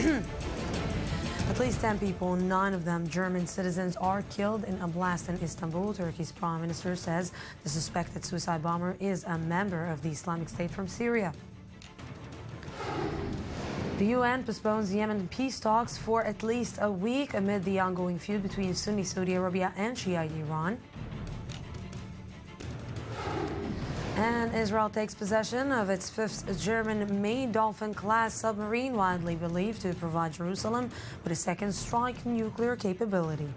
At least 10 people, 9 of them German citizens, are killed in a blast in Istanbul. Turkey's prime minister says the suspected suicide bomber is a member of the Islamic State from Syria. The UN postpones Yemen peace talks for at least a week amid the ongoing feud between Sunni Saudi Arabia and Shiite Iran. And Israel takes possession of its 5th German-made Dolphin-class submarine, widely believed to provide Jerusalem with a second strike nuclear capability.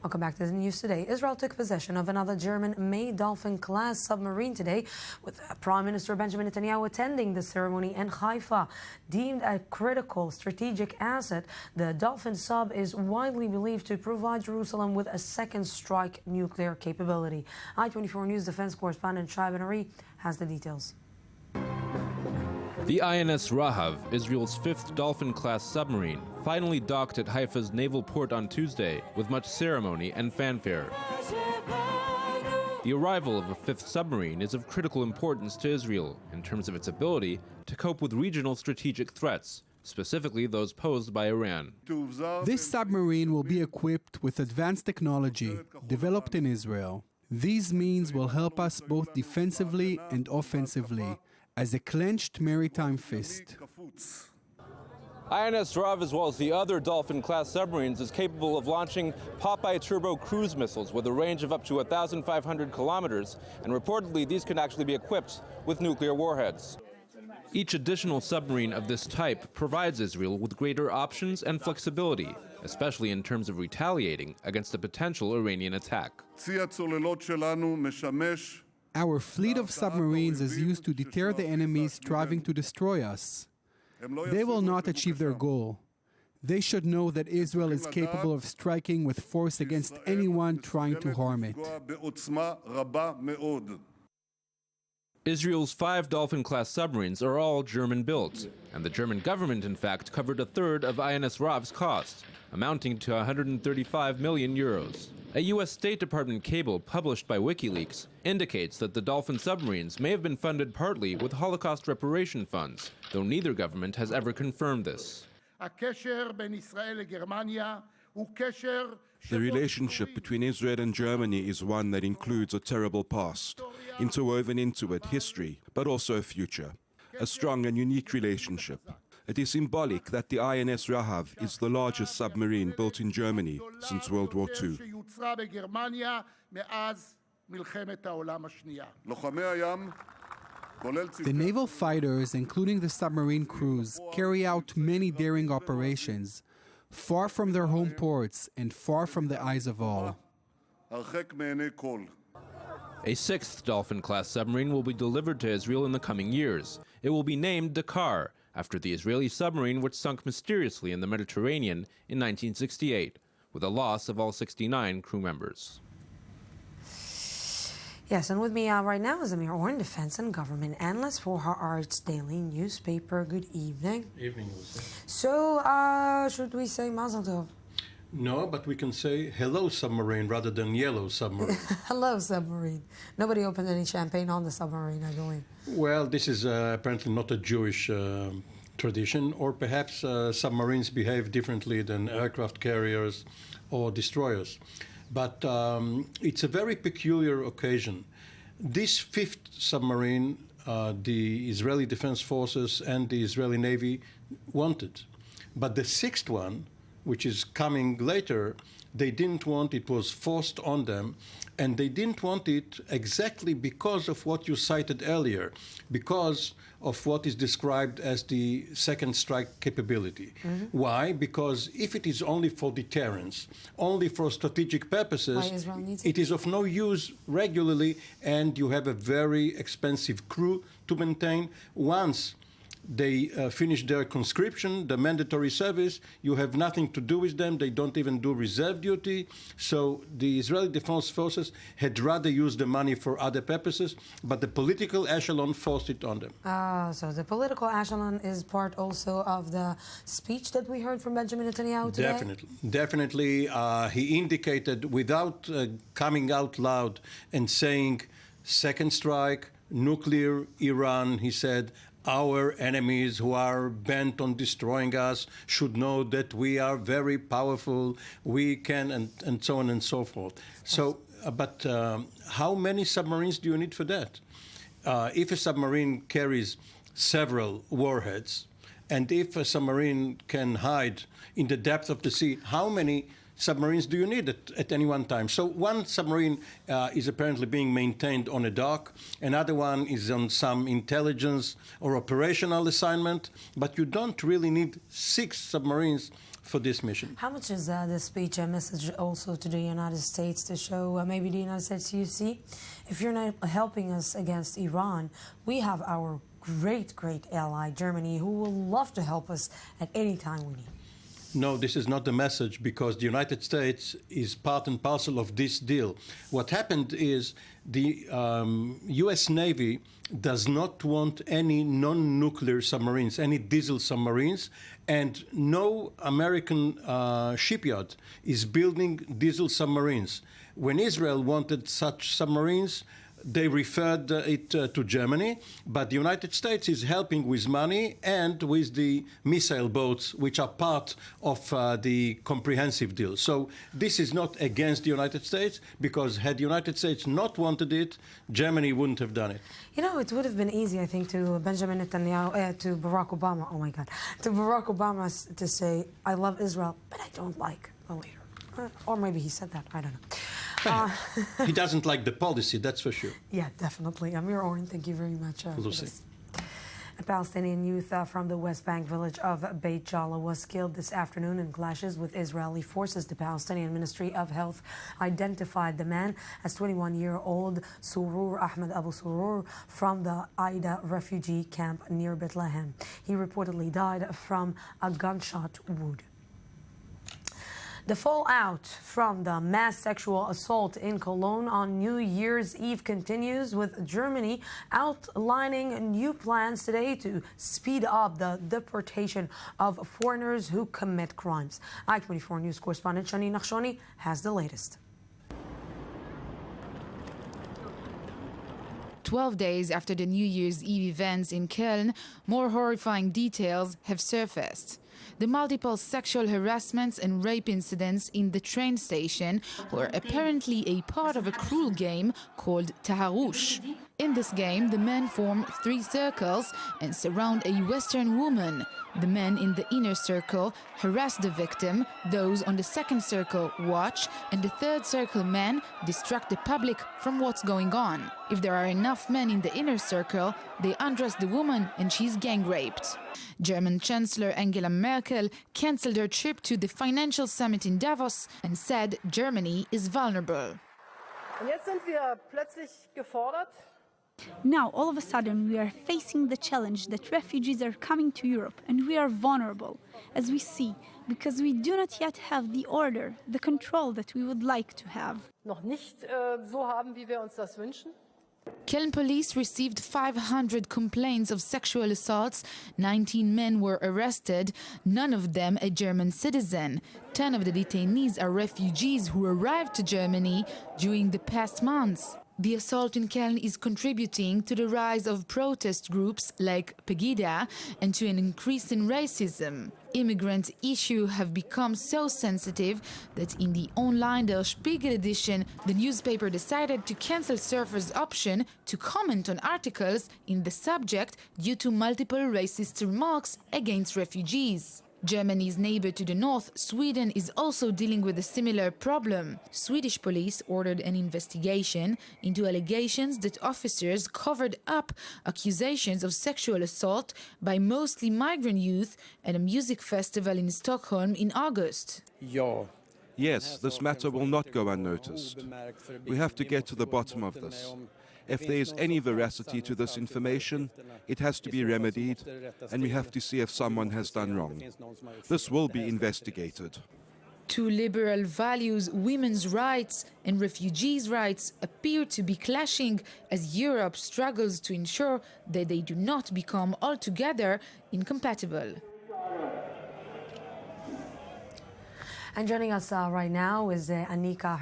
Welcome back to the news today. Israel took possession of another German-made Dolphin-class submarine today, with Prime Minister Benjamin Netanyahu attending the ceremony in Haifa. Deemed a critical strategic asset, the Dolphin sub is widely believed to provide Jerusalem with a second strike nuclear capability. I-24 News defense correspondent Shai Ben-Ari has the details. The INS Rahav, Israel's 5th Dolphin-class submarine, finally docked at Haifa's naval port on Tuesday with much ceremony and fanfare. The arrival of a 5th submarine is of critical importance to Israel in terms of its ability to cope with regional strategic threats, specifically those posed by Iran. This submarine will be equipped with advanced technology developed in Israel. These means will help us both defensively and offensively, as a clenched maritime fist. INS Rav, as well as the other Dolphin-class submarines, is capable of launching Popeye turbo cruise missiles with a range of up to 1,500 kilometers, and reportedly these can actually be equipped with nuclear warheads. Each additional submarine of this type provides Israel with greater options and flexibility, especially in terms of retaliating against a potential Iranian attack. Our fleet of submarines is used to deter the enemies striving to destroy us. They will not achieve their goal. They should know that Israel is capable of striking with force against anyone trying to harm it. Israel's 5 Dolphin-class submarines are all German-built, and the German government, in fact, covered a third of INS Rav's cost, amounting to 135 million euros. A U.S. State Department cable published by WikiLeaks indicates that the Dolphin submarines may have been funded partly with Holocaust reparation funds, though neither government has ever confirmed this. The relationship between Israel and Germany is one that includes a terrible past, interwoven into it history, but also a future. A strong and unique relationship. It is symbolic that the INS Rahav is the largest submarine built in Germany since World War II. The naval fighters, including the submarine crews, carry out many daring operations, far from their home ports and far from the eyes of all. A 6th Dolphin-class submarine will be delivered to Israel in the coming years. It will be named Dakar, after the Israeli submarine which sunk mysteriously in the Mediterranean in 1968, with a loss of all 69 crew members. Yes, and with me right now is Amir Orn, defense and government analyst for Haaretz Daily newspaper. Good evening. Evening, Lucy. So, should we say Mazel Tov? No, but we can say hello submarine rather than yellow submarine. Hello submarine. Nobody opened any champagne on the submarine, I believe. Well, this is apparently not a Jewish tradition, or perhaps submarines behave differently than aircraft carriers or destroyers. But it's a very peculiar occasion. This 5th submarine, the Israeli Defense Forces and the Israeli Navy wanted. But the 6th one, which is coming later, they didn't want. It was forced on them, and they didn't want it exactly because of what you cited earlier, because of what is described as the second strike capability. Mm-hmm. Why? Because if it is only for deterrence, only for strategic purposes, it is of no use regularly, and you have a very expensive crew to maintain. Once they finish their conscription, the mandatory service, you have nothing to do with them. They don't even do reserve duty. So the Israeli Defense Forces had rather use the money for other purposes, but the political echelon forced it on them. So the political echelon is part also of the speech that we heard from Benjamin Netanyahu today? Definitely. He indicated without coming out loud and saying second strike, nuclear Iran, he said, our enemies who are bent on destroying us should know that we are very powerful, we can, and so on and so forth. So, but how many submarines do you need for that? If a submarine carries several warheads, and if a submarine can hide in the depth of the sea, how many submarines do you need at any one time? So one submarine is apparently being maintained on a dock, another one is on some intelligence or operational assignment, but you don't really need 6 submarines for this mission. How much is this speech a message also to the United States to show maybe the United States, you see, if you're not helping us against Iran, we have our great ally, Germany, who will love to help us at any time we need. No, this is not the message, because the United States is part and parcel of this deal. What happened is the U.S. Navy does not want any non-nuclear submarines, any diesel submarines, and no American shipyard is building diesel submarines. When Israel wanted such submarines, they referred it to Germany, but the United States is helping with money and with the missile boats, which are part of the comprehensive deal. So this is not against the United States, because had the United States not wanted it, Germany wouldn't have done it. You know, it would have been easy, I think, to Benjamin Netanyahu, to Barack Obama, oh my God, to Barack Obama to say, I love Israel, but I don't like the leader. Or maybe he said that, I don't know. He doesn't like the policy, that's for sure. Yeah, definitely. Amir Oren, thank you very much. Lucy. A Palestinian youth from the West Bank village of Beit Jala was killed this afternoon in clashes with Israeli forces. The Palestinian Ministry of Health identified the man as 21-year-old Surur Ahmed Abu Surur from the Aida refugee camp near Bethlehem. He reportedly died from a gunshot wound. The fallout from the mass sexual assault in Cologne on New Year's Eve continues, with Germany outlining new plans today to speed up the deportation of foreigners who commit crimes. I-24 News correspondent Shani Nachshoni has the latest. 12 days after the New Year's Eve events in Köln, more horrifying details have surfaced. The multiple sexual harassments and rape incidents in the train station were apparently a part of a cruel game called Taharush. In this game, the men form 3 circles and surround a Western woman. The men in the inner circle harass the victim, those on the second circle watch, and the third circle men distract the public from what's going on. If there are enough men in the inner circle, they undress the woman and she's gang raped. German Chancellor Angela Merkel cancelled her trip to the financial summit in Davos and said Germany is vulnerable. Und jetzt sind wir plötzlich gefordert. Now, all of a sudden, we are facing the challenge that refugees are coming to Europe, and we are vulnerable, as we see, because we do not yet have the order, the control that we would like to have. Noch nicht so haben, wie wir uns das wünschen. Köln police received 500 complaints of sexual assaults. 19 men were arrested, none of them a German citizen. 10 of the detainees are refugees who arrived to Germany during the past months. The assault in Köln is contributing to the rise of protest groups like Pegida and to an increase in racism. Immigrant issues have become so sensitive that in the online Der Spiegel edition, the newspaper decided to cancel Surfer's option to comment on articles in the subject due to multiple racist remarks against refugees. Germany's neighbor to the north, Sweden, is also dealing with a similar problem. Swedish police ordered an investigation into allegations that officers covered up accusations of sexual assault by mostly migrant youth at a music festival in Stockholm in August. Yes, this matter will not go unnoticed. We have to get to the bottom of this. If there is any veracity to this information, it has to be remedied, and we have to see if someone has done wrong. This will be investigated. Two liberal values, women's rights and refugees' rights, appear to be clashing as Europe struggles to ensure that they do not become altogether incompatible. And joining us right now is Anika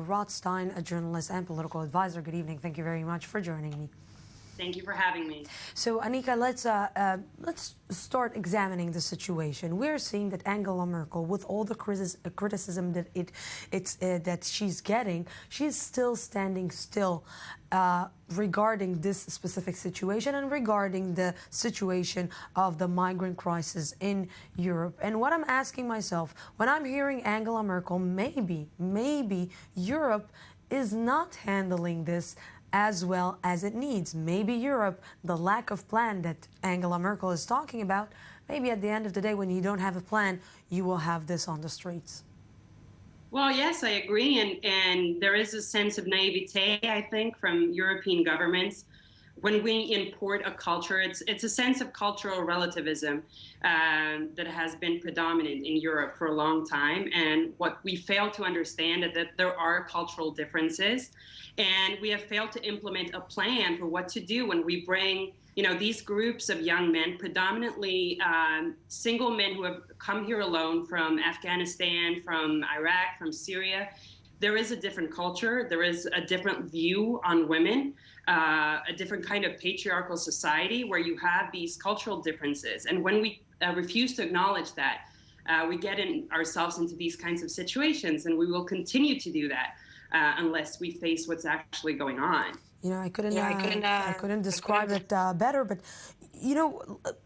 Rothstein, a journalist and political advisor. Good evening. Thank you very much for joining me. Thank you for having me. So, Anika, let's start examining the situation. We're seeing that Angela Merkel, with all the criticism that that she's getting, she's still standing still regarding this specific situation and regarding the situation of the migrant crisis in Europe. And what I'm asking myself, when I'm hearing Angela Merkel, maybe Europe is not handling this as well as it needs. Maybe Europe, the lack of plan that Angela Merkel is talking about, maybe at the end of the day, when you don't have a plan, you will have this on the streets. Well, yes, I agree. And there is a sense of naivete, I think, from European governments. When we import a culture, it's a sense of cultural relativism that has been predominant in Europe for a long time. And what we fail to understand is that there are cultural differences. And we have failed to implement a plan for what to do when we bring, these groups of young men, predominantly single men who have come here alone from Afghanistan, from Iraq, from Syria. There is a different culture. There is a different view on women, a different kind of patriarchal society where you have these cultural differences. And when we refuse to acknowledge that, we get ourselves into these kinds of situations, and we will continue to do that unless we face what's actually going on. I couldn't describe it better, but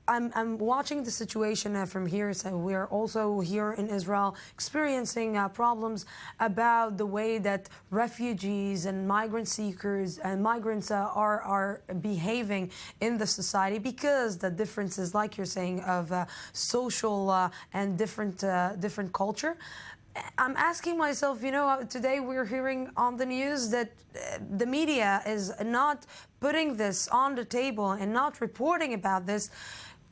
I'm watching the situation from here. So we're also here in Israel experiencing problems about the way that refugees and migrant seekers and migrants are behaving in the society because the differences, like you're saying, of social and different culture. I'm asking myself, today we're hearing on the news that the media is not putting this on the table and not reporting about this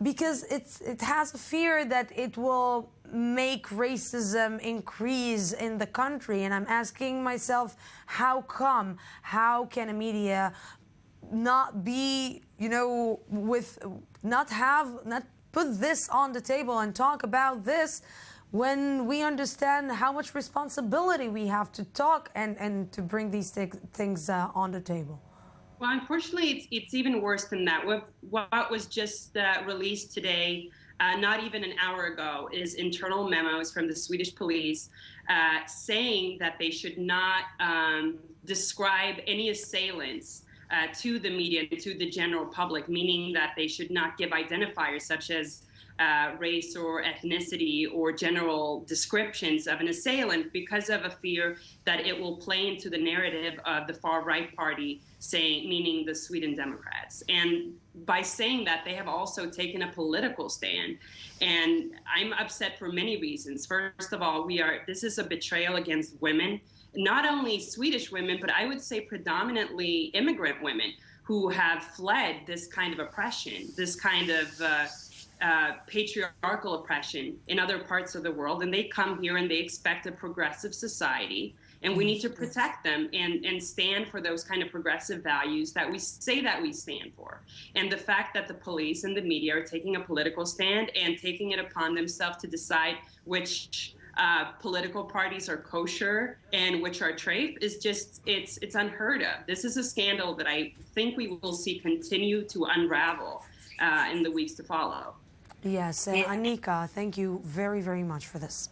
because it has a fear that it will make racism increase in the country. And I'm asking myself, how come? How can a media not be, not put this on the table and talk about this when we understand how much responsibility we have to talk and to bring these things on the table? Well, unfortunately, it's even worse than that. What was just released today, not even an hour ago, is internal memos from the Swedish police saying that they should not describe any assailants to the media, to the general public, meaning that they should not give identifiers such as race or ethnicity or general descriptions of an assailant because of a fear that it will play into the narrative of the far-right party, meaning the Sweden Democrats. And by saying that, they have also taken a political stand. And I'm upset for many reasons. First of all, this is a betrayal against women, not only Swedish women, but I would say predominantly immigrant women who have fled this kind of oppression, this kind of patriarchal oppression in other parts of the world, and they come here and they expect a progressive society, and we need to protect them and stand for those kind of progressive values that we say that we stand for. And the fact that the police and the media are taking a political stand and taking it upon themselves to decide which political parties are kosher and which are treif is just, it's unheard of. This is a scandal that I think we will see continue to unravel in the weeks to follow. Yes, Anika, thank you very, very much for this.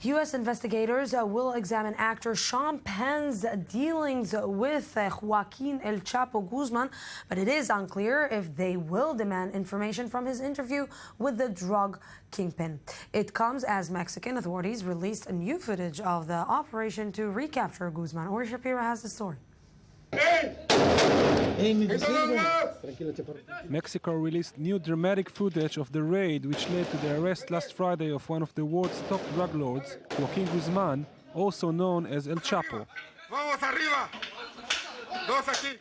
U.S. investigators will examine actor Sean Penn's dealings with Joaquin El Chapo Guzman, but it is unclear if they will demand information from his interview with the drug kingpin. It comes as Mexican authorities released new footage of the operation to recapture Guzman. Ori Shapira has the story. Mexico released new dramatic footage of the raid which led to the arrest last Friday of one of the world's top drug lords, Joaquin Guzman, also known as El Chapo.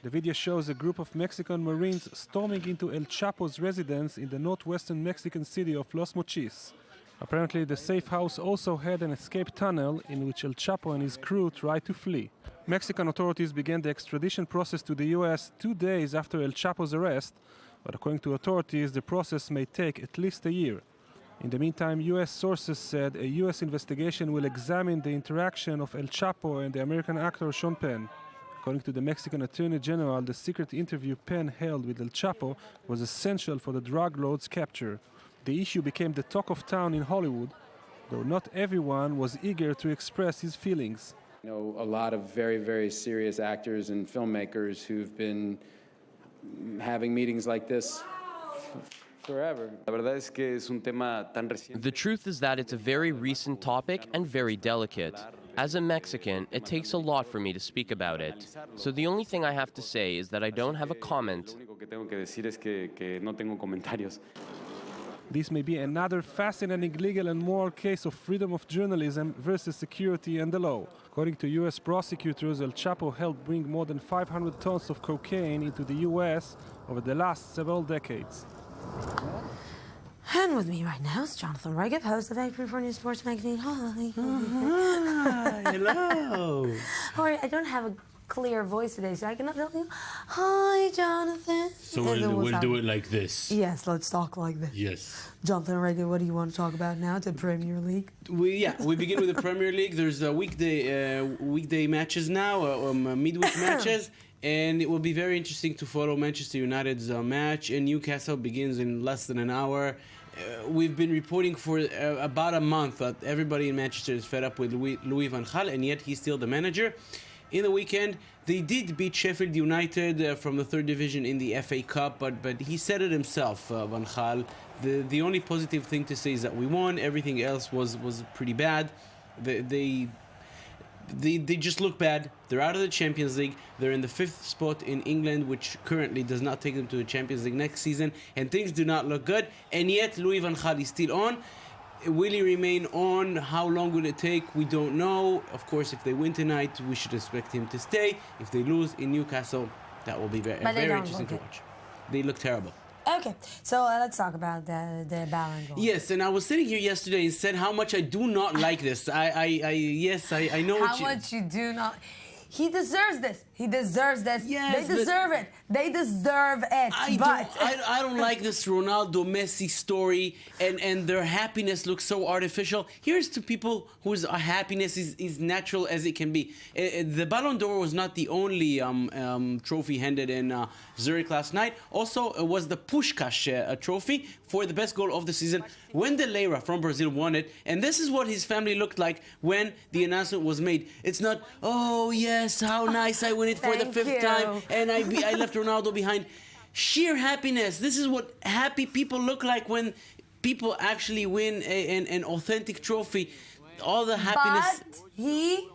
The video shows a group of Mexican Marines storming into El Chapo's residence in the northwestern Mexican city of Los Mochis. Apparently, the safe house also had an escape tunnel in which El Chapo and his crew tried to flee. Mexican authorities began the extradition process to the U.S. 2 days after El Chapo's arrest, but according to authorities, the process may take at least a year. In the meantime, U.S. sources said a U.S. investigation will examine the interaction of El Chapo and the American actor Sean Penn. According to the Mexican Attorney General, the secret interview Penn held with El Chapo was essential for the drug lord's capture. The issue became the talk of town in Hollywood, though not everyone was eager to express his feelings. I know a lot of very, very serious actors and filmmakers who've been having meetings like this forever. The truth is that it's a very recent topic and very delicate. As a Mexican, it takes a lot for me to speak about it. So the only thing I have to say is that I don't have a comment. This may be another fascinating legal and moral case of freedom of journalism versus security and the law. According to U.S. prosecutors, El Chapo helped bring more than 500 tons of cocaine into the U.S. over the last several decades. And with me right now is Jonathan Regev, host of A24 News Sports Magazine. Hi. Hello. Sorry, I don't have a clear voice today, so I cannot tell you, hi, Jonathan. So we'll do it like this. Yes, let's talk like this. Yes. Jonathan Regev, what do you want to talk about now? The Premier League? We begin with the Premier League. There's weekday matches now, midweek matches. And it will be very interesting to follow Manchester United's match. And Newcastle begins in less than an hour. We've been reporting for about a month that everybody in Manchester is fed up with Louis van Gaal, and yet he's still the manager. In the weekend, they did beat Sheffield United from the third division in the FA Cup, but he said it himself, Van Gaal. The only positive thing to say is that we won. Everything else was pretty bad. They just look bad. They're out of the Champions League. They're in the 5th spot in England, which currently does not take them to the Champions League next season. And things do not look good. And yet, Louis van Gaal is still on. Will he remain on? How long will it take? We don't know. Of course, if they win tonight, we should expect him to stay. If they lose in Newcastle, that will be very interesting to watch. They look terrible. Okay, so let's talk about the Ballon d'Or. Yes, and I was sitting here yesterday and said how much I do not like this. I know how much you do not. He deserves this. He deserves this. Yes, they deserve it. They deserve it. I don't like this Ronaldo Messi story, and their happiness looks so artificial. Here's to people whose happiness is natural as it can be. The Ballon d'Or was not the only trophy handed in Zurich last night. Also, it was the Puskás trophy for the best goal of the season. Wendell from Brazil won it, and this is what his family looked like when the announcement was made. It's not, oh yes, how nice, I win it for the 5th time, and I left Ronaldo behind. Sheer happiness. This is what happy people look like when people actually win an authentic trophy. All the happiness. But he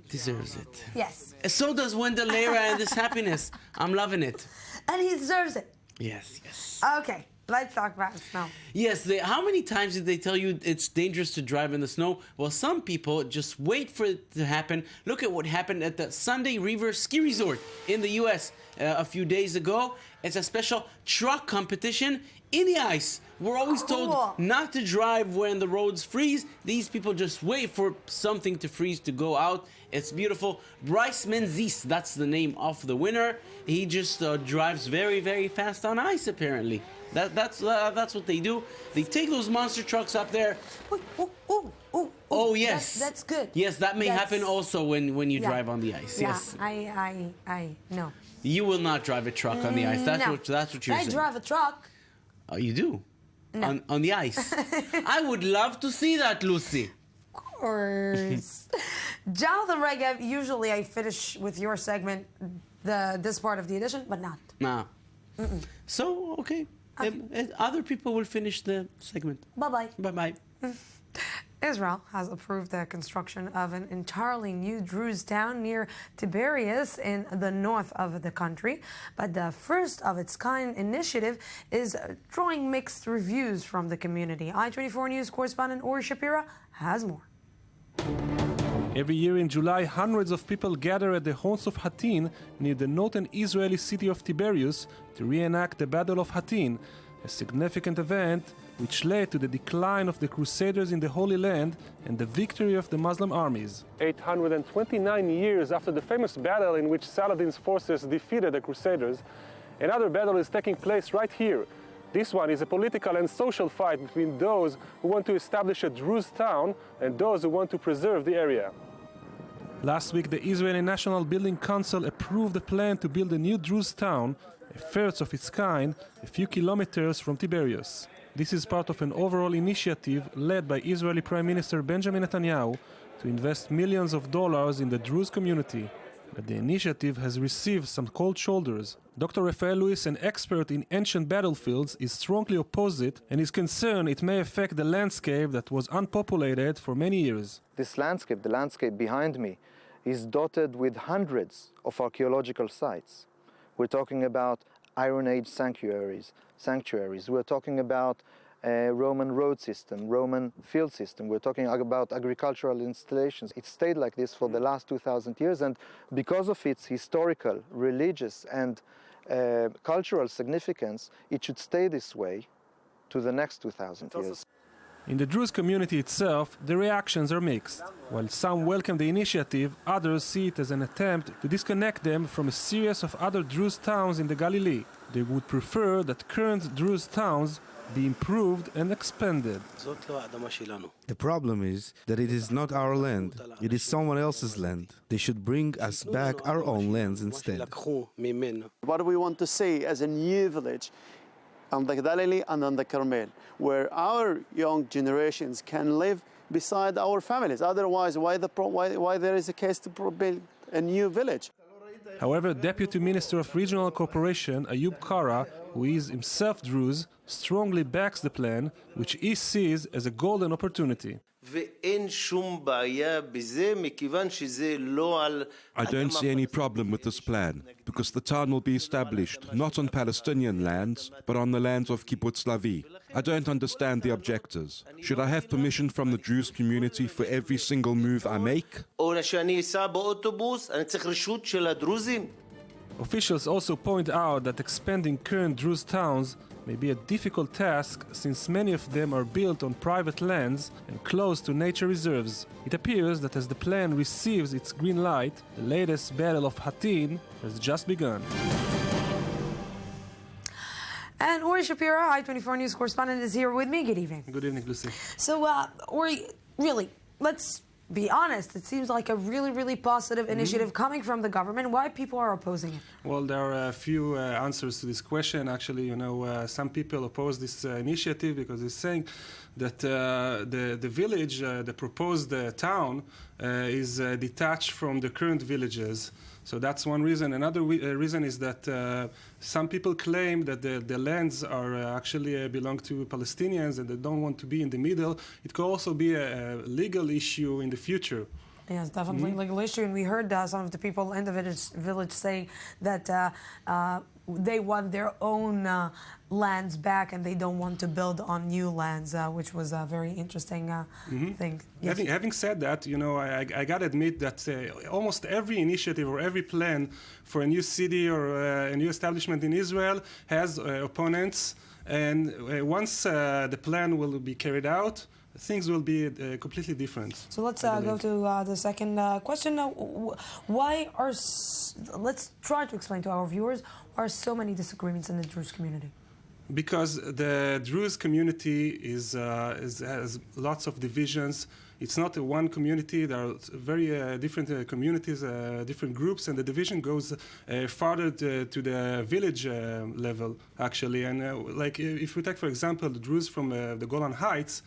deserves it. Yes. So does Wendell and this happiness. I'm loving it. And he deserves it. Yes. Okay. Let's talk about the snow. Yes, how many times did they tell you it's dangerous to drive in the snow? Well, some people just wait for it to happen. Look at what happened at the Sunday River Ski Resort in the U.S. A few days ago. It's a special truck competition in the ice. We're always told not to drive when the roads freeze. These people just wait for something to freeze to go out. It's beautiful. Bryce Menzies, that's the name of the winner. He just drives very, very fast on ice, apparently. That's what they do. They take those monster trucks up there. Oh, yes. That's good. Yes, that may happen also when you drive on the ice. Yeah, yes. I know. You will not drive a truck on the ice. That's what you're saying. I drive a truck. Oh, you do? No. On the ice. I would love to see that, Lucy. Of course. Jonathan Regev, usually I finish with your segment, this part of the edition, but not. Nah. So, okay. Other people will finish the segment. Bye-bye. Bye-bye. Israel has approved the construction of an entirely new Druze town near Tiberias in the north of the country. But the first of its kind initiative is drawing mixed reviews from the community. I24 News correspondent Ori Shapira has more. Every year in July, hundreds of people gather at the haunts of Hattin near the northern Israeli city of Tiberias to reenact the Battle of Hattin, a significant event which led to the decline of the Crusaders in the Holy Land and the victory of the Muslim armies. 829 years after the famous battle in which Saladin's forces defeated the Crusaders, another battle is taking place right here. This one is a political and social fight between those who want to establish a Druze town and those who want to preserve the area. Last week, the Israeli National Building Council approved a plan to build a new Druze town, a first of its kind, a few kilometers from Tiberias. This is part of an overall initiative led by Israeli Prime Minister Benjamin Netanyahu to invest millions of dollars in the Druze community. But the initiative has received some cold shoulders. Dr. Rafael Luis, an expert in ancient battlefields, is strongly opposite and is concerned it may affect the landscape that was unpopulated for many years. This landscape, the landscape behind me, is dotted with hundreds of archaeological sites. We're talking about Iron Age sanctuaries. We're talking about a Roman road system, Roman field system. We're talking about agricultural installations. It stayed like this for the last 2,000 years, and because of its historical, religious, and cultural significance, it should stay this way to the next 2,000 years. In the Druze community itself, the reactions are mixed. While some welcome the initiative, others see it as an attempt to disconnect them from a series of other Druze towns in the Galilee. They would prefer that current Druze towns be improved and expanded. The problem is that it is not our land, it is someone else's land. They should bring us back our own lands instead. What do we want to see as a new village on the Galilee and on the Carmel, where our young generations can live beside our families? Otherwise, why there is a case to build a new village? However, Deputy Minister of Regional Cooperation Ayub Kara, who is himself Druze, strongly backs the plan, which he sees as a golden opportunity. I don't see any problem with this plan, because the town will be established not on Palestinian lands, but on the lands of Kibbutz Lavi. I don't understand the objectors. Should I have permission from the Druze community for every single move I make? Officials also point out that expanding current Druze towns may be a difficult task since many of them are built on private lands and close to nature reserves. It appears that as the plan receives its green light, the latest Battle of Hattin has just begun. And Ori Shapiro, I-24 News correspondent, is here with me. Good evening. Good evening, Lucy. So, Ori, really, let's be honest. It seems like a really, really positive initiative coming from the government. Why people are opposing it? Well, there are a few answers to this question. Actually, some people oppose this initiative because they're saying that the village, the proposed town, is detached from the current villages. So that's one reason. Another reason is that some people claim that the lands are actually belong to Palestinians and they don't want to be in the middle. It could also be a legal issue in the future. Yes, definitely a legal issue. And we heard some of the people in the village saying that they want their own lands back and they don't want to build on new lands, which was a very interesting thing. Yes. Having said that, I got to admit that almost every initiative or every plan for a new city or a new establishment in Israel has opponents. And once the plan will be carried out, things will be completely different. So let's go to the second question. Let's try to explain to our viewers, why are so many disagreements in the Druze community? Because the Druze community has lots of divisions. It's not one community. There are very different communities, different groups, and the division goes farther to the village level, actually. And if we take, for example, the Druze from the Golan Heights,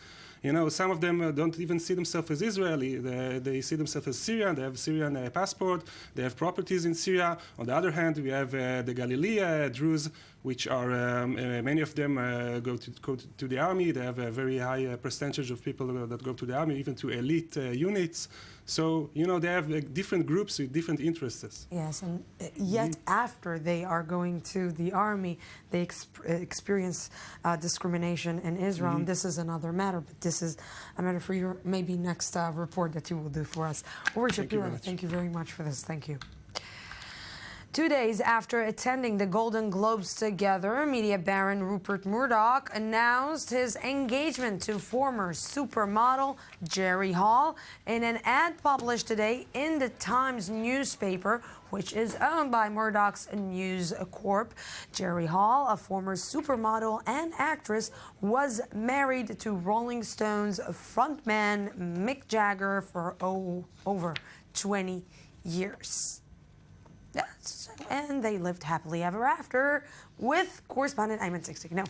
some of them don't even see themselves as Israeli. They see themselves as Syrian. They have a Syrian passport. They have properties in Syria. On the other hand, we have the Galilee Druze, which are many of them go to the army. They have a very high percentage of people that go to the army, even to elite units. So, they have different groups with different interests. Yes, and yet after they are going to the army, they experience discrimination in Israel. And this is another matter, but this is a matter for your maybe next report that you will do for us. Ori Shapiro, thank you very much for this. Thank you. 2 days after attending the Golden Globes together, media baron Rupert Murdoch announced his engagement to former supermodel Jerry Hall in an ad published today in the Times newspaper. which is owned by Murdoch's News Corp. Jerry Hall, a former supermodel and actress, was married to Rolling Stones frontman Mick Jagger for over 20 years. Yes, and they lived happily ever after with correspondent Ayman Siksik. No.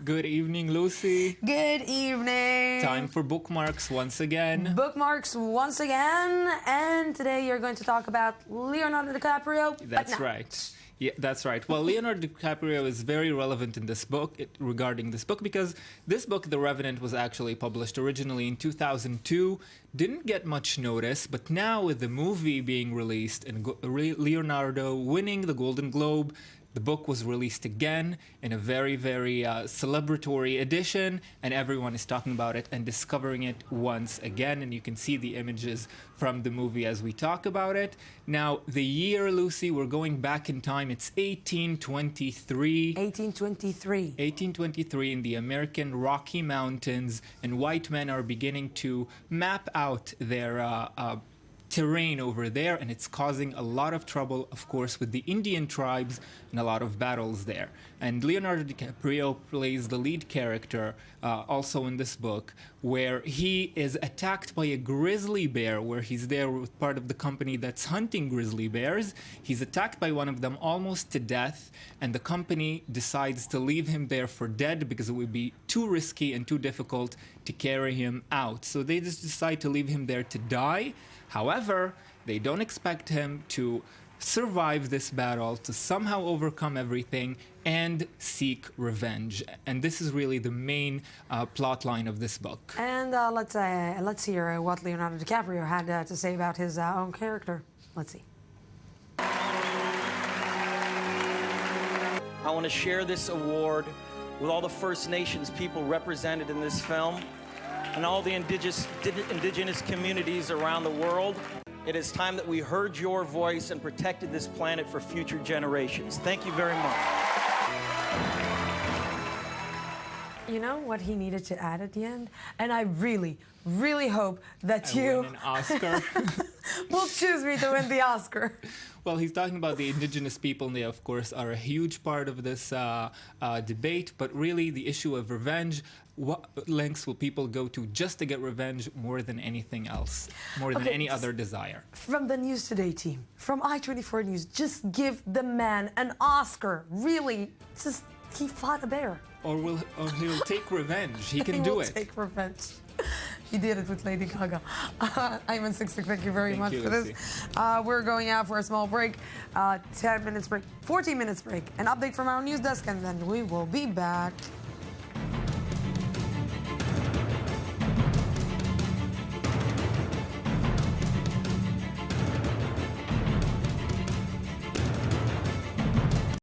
Good evening, Lucy. Good evening. Time for bookmarks once again. Bookmarks once again, and today you're going to talk about Leonardo DiCaprio. That's right. Yeah, that's right. Well, Leonardo DiCaprio is very relevant in this book, regarding this book, because this book, The Revenant, was actually published originally in 2002, didn't get much notice, but now with the movie being released and Leonardo winning the Golden Globe, the book was released again in a very, very celebratory edition, and everyone is talking about it and discovering it once again, and you can see the images from the movie as we talk about it. Now, the year, Lucy, we're going back in time. It's 1823. 1823. 1823 in the American Rocky Mountains, and white men are beginning to map out their terrain over there, and it's causing a lot of trouble, of course, with the Indian tribes and a lot of battles there. And Leonardo DiCaprio plays the lead character also in this book, where he is attacked by a grizzly bear, where he's there with part of the company that's hunting grizzly bears. He's attacked by one of them almost to death, and the company decides to leave him there for dead because it would be too risky and too difficult to carry him out. So they just decide to leave him there to die. However, they don't expect him to survive this battle, to somehow overcome everything and seek revenge. And this is really the main plot line of this book. And let's hear what Leonardo DiCaprio had to say about his own character. Let's see. I want to share this award with all the First Nations people represented in this film and all the indigenous communities around the world. It is time that we heard your voice and protected this planet for future generations. Thank you very much. You know what he needed to add at the end? And I really, really hope that you win an Oscar. will choose me to win the Oscar. Well, he's talking about the indigenous people, and they, of course, are a huge part of this debate. But really, the issue of revenge, what lengths will people go to just to get revenge more than anything else, more than any other desire? From the News Today team, from I-24 News, just give the man an Oscar. Really, just he fought a bear. Or he'll take revenge. He can do it. He will take revenge. He did it with Lady Gaga. Ayman Siksik, thank you very much for this. We're going out for a small break, 10 minutes break, 14 minutes break, an update from our news desk, and then we will be back.